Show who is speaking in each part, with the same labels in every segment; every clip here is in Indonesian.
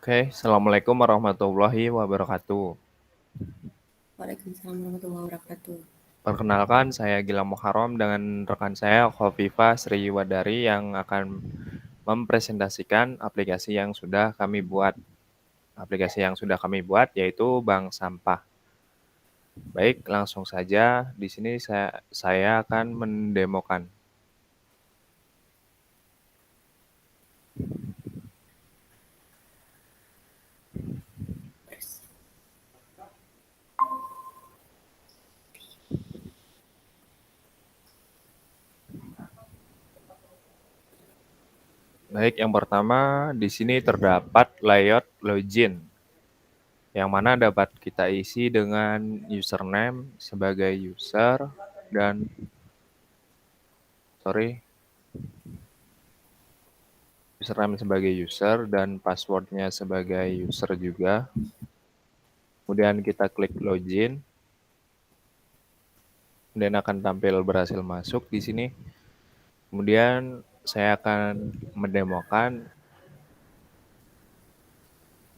Speaker 1: Oke, Assalamualaikum warahmatullahi wabarakatuh.
Speaker 2: Waalaikumsalam warahmatullahi wabarakatuh.
Speaker 1: Perkenalkan, saya Gilang Muharram dengan rekan saya Khofifah Sriwadari yang akan mempresentasikan aplikasi yang sudah kami buat. Aplikasi yang sudah kami buat yaitu Bank Sampah. Baik, langsung saja. Di sini saya akan mendemokan. Baik, yang pertama di sini terdapat layout login, yang mana dapat kita isi dengan username sebagai user dan username sebagai user dan passwordnya sebagai user juga. Kemudian kita klik login, kemudian akan tampil berhasil masuk di sini. Kemudian saya akan mendemokan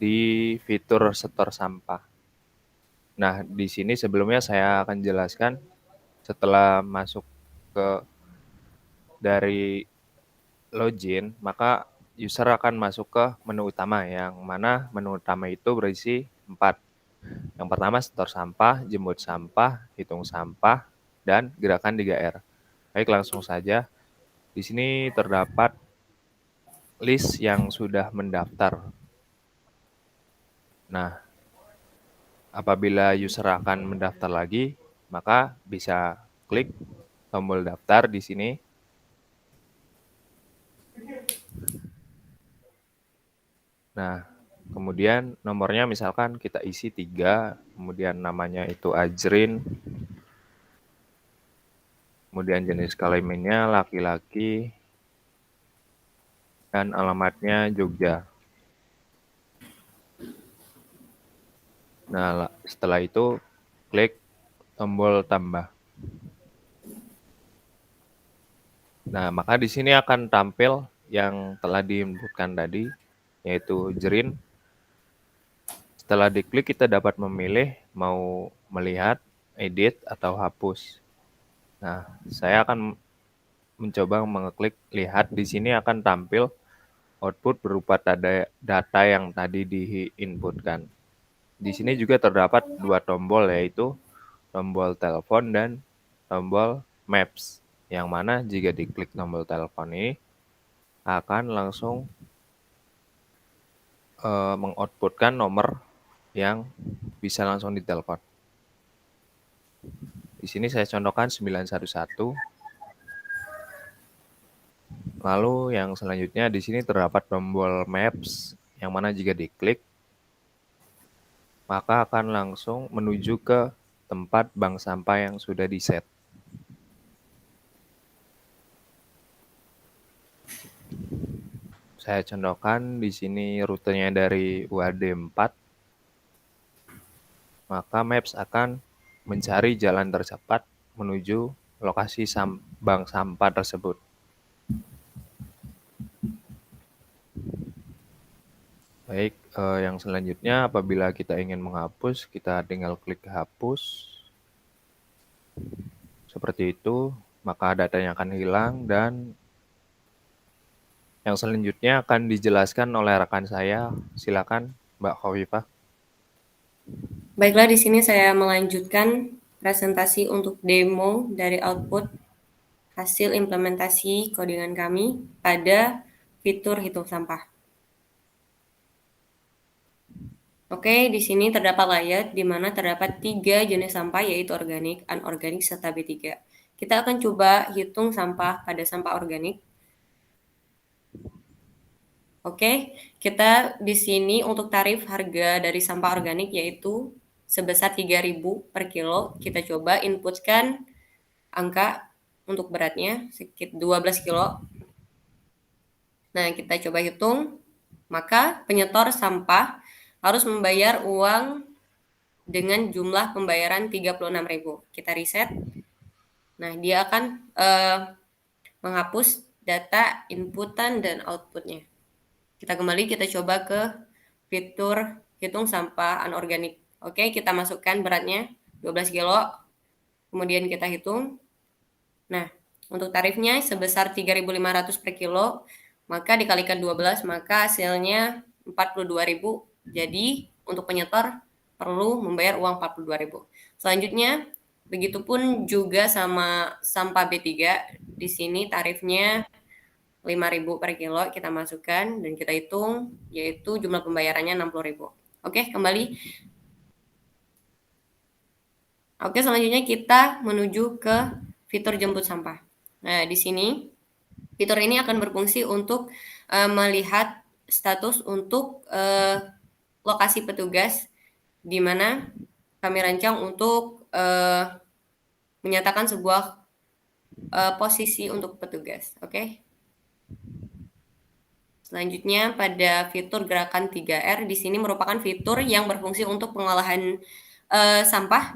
Speaker 1: di fitur setor sampah. Nah, di sini sebelumnya saya akan jelaskan setelah masuk dari login, maka user akan masuk ke menu utama, yang mana menu utama itu berisi 4. Yang pertama setor sampah, jemput sampah, hitung sampah, dan gerakan 3R. Baik, langsung saja. Di sini terdapat list yang sudah mendaftar. Nah, apabila user akan mendaftar lagi, maka bisa klik tombol daftar di sini. Nah, kemudian nomornya misalkan kita isi 3, kemudian namanya itu Ajrin, kemudian jenis kelaminnya laki-laki, dan alamatnya Jogja. Nah, setelah itu klik tombol tambah. Nah, maka di sini akan tampil yang telah diinputkan tadi, yaitu Jrin. Setelah diklik, kita dapat memilih mau melihat, edit, atau hapus. Nah, saya akan mencoba mengeklik lihat. Di sini akan tampil output berupa data yang tadi diinputkan. Di sini juga terdapat 2 tombol, yaitu tombol telepon dan tombol maps, yang mana jika diklik tombol telepon ini akan langsung mengoutputkan nomor yang bisa langsung ditelepon. Di sini saya contohkan 911. Lalu yang selanjutnya di sini terdapat tombol maps, yang mana jika diklik maka akan langsung menuju ke tempat bank sampah yang sudah di-set. Saya contohkan di sini rutenya dari UAD 4, maka Maps akan mencari jalan tercepat menuju lokasi bank sampah tersebut. Baik, yang selanjutnya apabila kita ingin menghapus, kita tinggal klik hapus. Seperti itu, maka datanya akan hilang dan yang selanjutnya akan dijelaskan oleh rekan saya. Silakan, Mbak Khofifah.
Speaker 2: Baiklah, di sini saya melanjutkan presentasi untuk demo dari output hasil implementasi codingan kami pada fitur hitung sampah. Oke, di sini terdapat layout di mana terdapat 3 jenis sampah, yaitu organik, anorganik, serta B3. Kita akan coba hitung sampah pada sampah organik. Oke, kita di sini untuk tarif harga dari sampah organik yaitu sebesar 3.000 per kilo. Kita coba inputkan angka untuk beratnya sekitar 12 kilo. Nah, kita coba hitung. Maka penyetor sampah harus membayar uang dengan jumlah pembayaran 36.000. Kita reset. Nah, dia akan menghapus data inputan dan outputnya. Kita kembali, kita coba ke fitur hitung sampah anorganik. Oke, kita masukkan beratnya 12 kilo, kemudian kita hitung. Nah, untuk tarifnya sebesar 3.500 per kilo, maka dikalikan 12, maka hasilnya 42.000. Jadi, untuk penyetor perlu membayar uang 42.000. Selanjutnya, begitupun juga sama sampah B3. Di sini tarifnya 5.000 per kilo kita masukkan dan kita hitung, yaitu jumlah pembayarannya 60.000. Oke, kembali. Oke, selanjutnya kita menuju ke fitur jemput sampah. Nah, di sini fitur ini akan berfungsi untuk melihat status untuk lokasi petugas, di mana kami rancang untuk menyatakan sebuah posisi untuk petugas. Oke. Selanjutnya pada fitur gerakan 3R, di sini merupakan fitur yang berfungsi untuk pengolahan sampah,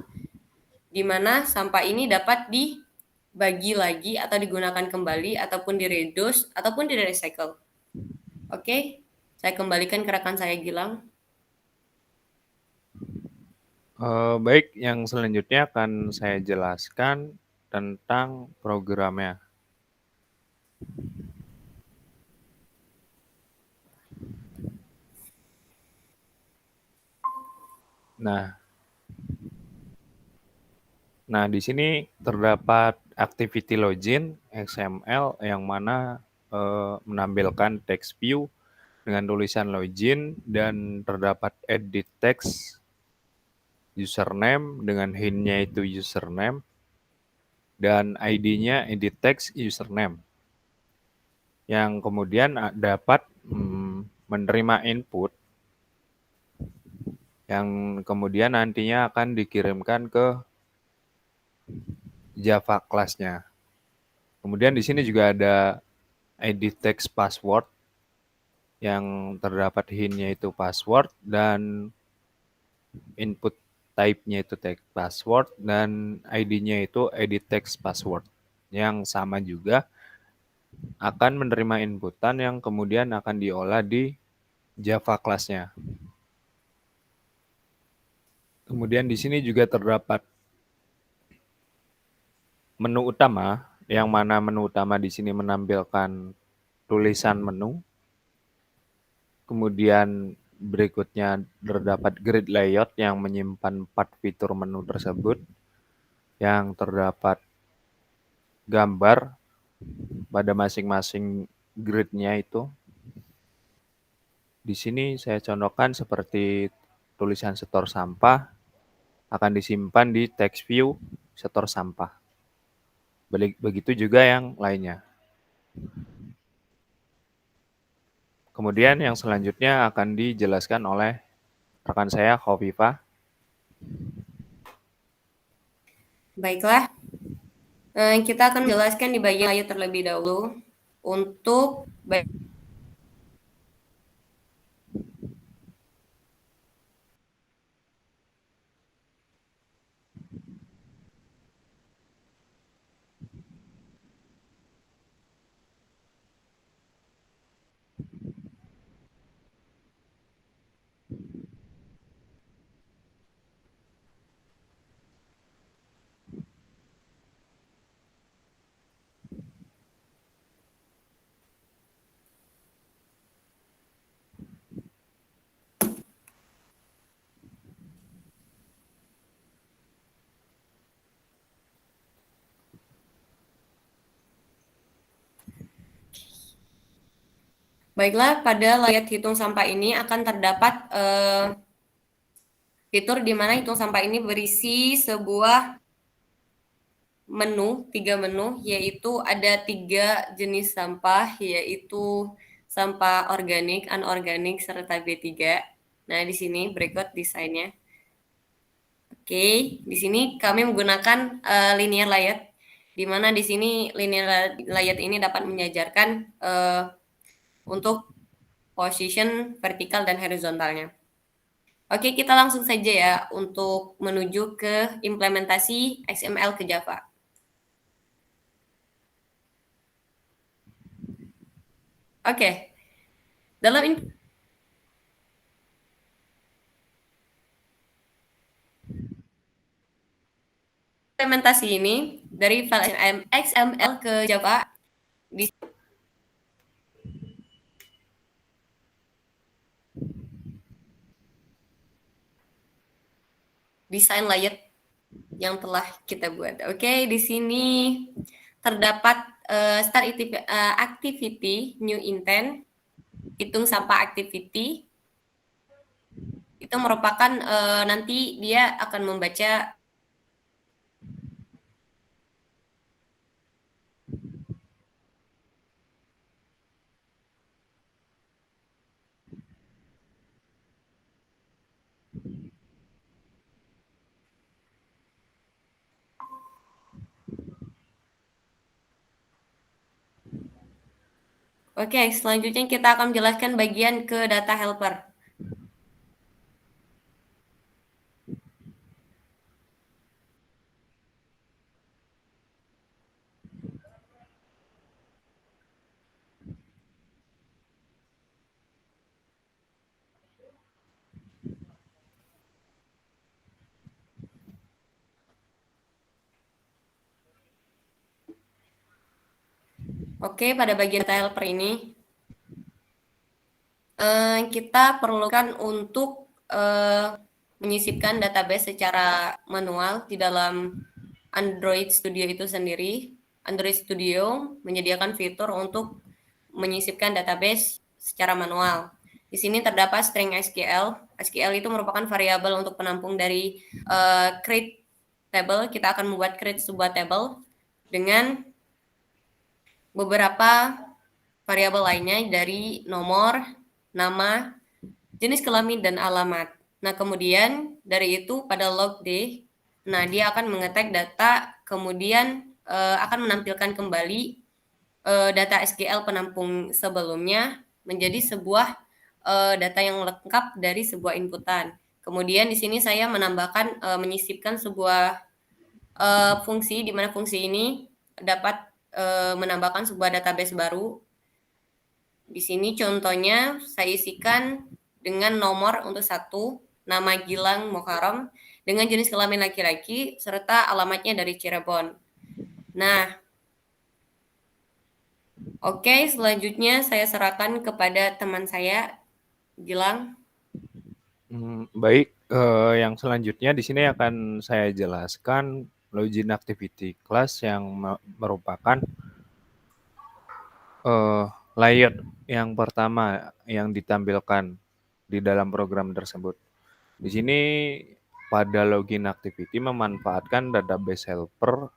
Speaker 2: di mana sampah ini dapat dibagi lagi atau digunakan kembali ataupun di-reduce ataupun di-recycle. Oke, saya kembalikan ke rekan saya Gilang.
Speaker 1: Baik, yang selanjutnya akan saya jelaskan tentang programnya. Nah, di sini terdapat activity login XML yang mana menampilkan text view dengan tulisan login dan terdapat edit text username dengan hint-nya itu username dan ID-nya edit text username yang kemudian dapat menerima input yang kemudian nantinya akan dikirimkan ke Java class-nya. Kemudian di sini juga ada edit text password yang terdapat hint-nya itu password dan input type-nya itu text password dan ID-nya itu edit text password yang sama juga akan menerima inputan yang kemudian akan diolah di Java class-nya. Kemudian di sini juga terdapat menu utama, yang mana menu utama di sini menampilkan tulisan menu. Kemudian berikutnya terdapat grid layout yang menyimpan 4 fitur menu tersebut, yang terdapat gambar pada masing-masing grid-nya itu. Di sini saya contohkan seperti tulisan setor sampah akan disimpan di text view setor sampah. Begitu juga yang lainnya. Kemudian yang selanjutnya akan dijelaskan oleh rekan saya, Khofifah.
Speaker 2: Baiklah, kita akan menjelaskan di bagian layout terlebih dahulu untuk Baiklah, pada layout hitung sampah ini akan terdapat fitur di mana hitung sampah ini berisi sebuah menu, 3 menu, yaitu ada 3 jenis sampah, yaitu sampah organik, anorganik, serta B3. Nah, di sini berikut desainnya. Oke, di sini kami menggunakan linear layout, di mana di sini linear layout ini dapat menjajarkan untuk position vertikal dan horizontalnya. Oke, kita langsung saja ya untuk menuju ke implementasi XML ke Java. Oke, dalam implementasi ini dari file XML ke Java di desain layout yang telah kita buat. Oke, di sini terdapat start activity new intent, hitung sampah activity. Itu merupakan nanti dia akan membaca Oke, selanjutnya kita akan menjelaskan bagian ke data helper. Oke, pada bagian data helper ini kita perlukan untuk menyisipkan database secara manual di dalam Android Studio itu sendiri. Android Studio menyediakan fitur untuk menyisipkan database secara manual. Di sini terdapat string SQL. SQL itu merupakan variabel untuk penampung dari create table. Kita akan membuat create sebuah table dengan beberapa variabel lainnya dari nomor, nama, jenis kelamin, dan alamat. Nah, kemudian dari itu pada log D, nah dia akan mengetek data, kemudian akan menampilkan kembali data SQL penampung sebelumnya menjadi sebuah data yang lengkap dari sebuah inputan. Kemudian di sini saya menambahkan menyisipkan sebuah fungsi di mana fungsi ini dapat menambahkan sebuah database baru. Di sini contohnya saya isikan dengan nomor untuk 1, nama Gilang Muharram, dengan jenis kelamin laki-laki, serta alamatnya dari Cirebon. Nah, oke, selanjutnya saya serahkan kepada teman saya, Gilang.
Speaker 1: Baik, yang selanjutnya di sini akan saya jelaskan login activity class yang merupakan layer yang pertama yang ditampilkan di dalam program tersebut. Di sini pada login activity memanfaatkan database helper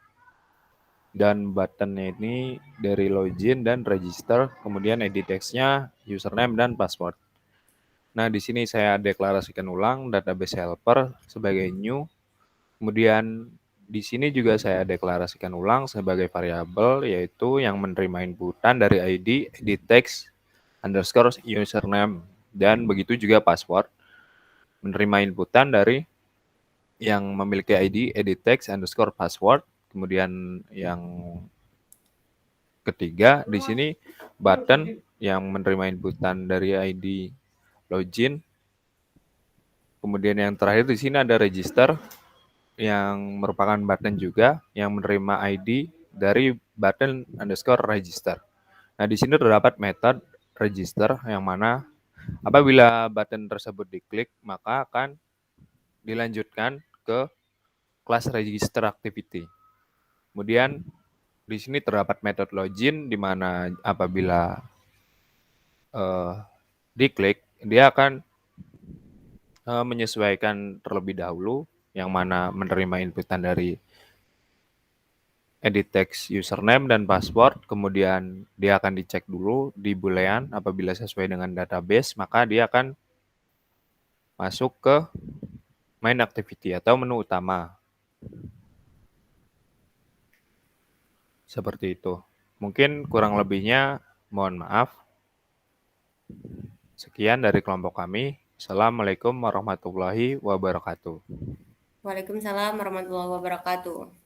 Speaker 1: dan buttonnya ini dari login dan register, kemudian edit text-nya, username dan password. Nah, di sini saya deklarasikan ulang database helper sebagai new. Kemudian di sini juga saya deklarasikan ulang sebagai variabel yaitu yang menerima inputan dari ID, edit text, underscore username, dan begitu juga password menerima inputan dari yang memiliki ID, edit text, underscore password. Kemudian yang ketiga di sini button yang menerima inputan dari ID login. Kemudian yang terakhir di sini ada register yang merupakan button juga yang menerima ID dari button underscore register. Nah, di sini terdapat metode register yang mana apabila button tersebut diklik maka akan dilanjutkan ke kelas register activity. Kemudian di sini terdapat metode login di mana apabila diklik dia akan menyesuaikan terlebih dahulu yang mana menerima inputan dari edit text username dan password, kemudian dia akan dicek dulu di boolean apabila sesuai dengan database, maka dia akan masuk ke main activity atau menu utama. Seperti itu. Mungkin kurang lebihnya mohon maaf. Sekian dari kelompok kami. Assalamualaikum warahmatullahi wabarakatuh.
Speaker 2: Waalaikumsalam warahmatullahi wabarakatuh.